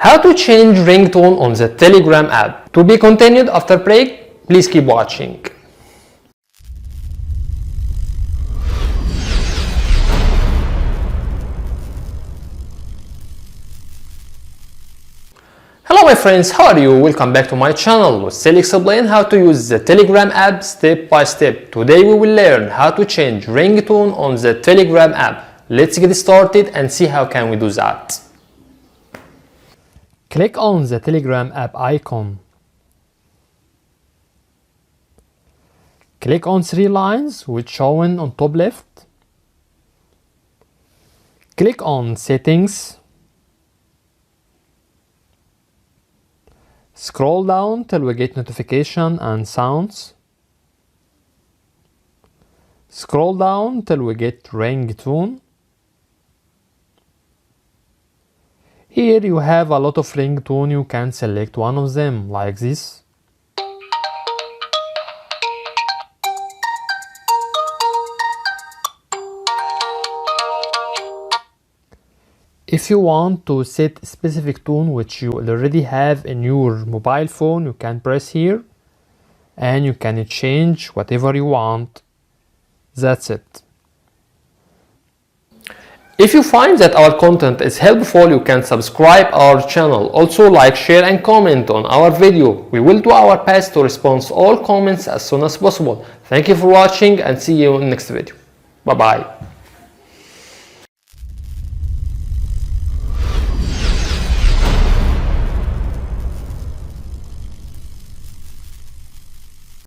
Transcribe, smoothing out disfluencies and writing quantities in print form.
How to change ringtone on the Telegram app. To be continued after break, please keep watching. Hello my friends, how are you? Welcome back to my channel. We'll explain how to use the Telegram app step by step. Today we will learn how to change ringtone on the Telegram app. Let's get started and see how can we do that. Click on the Telegram app icon. Click on three lines which shown on top left. Click on Settings. Scroll down till we get notification and sounds. Scroll down till we get ringtone. Here you have a lot of ringtone, you can select one of them like this. If you want to set a specific tone which you already have in your mobile phone, you can press here and you can change whatever you want. That's it. If you find that our content is helpful, you can subscribe our channel. Also like, share and comment on our video. We will do our best to respond to all comments as soon as possible. Thank you for watching and see you in the next video. Bye bye.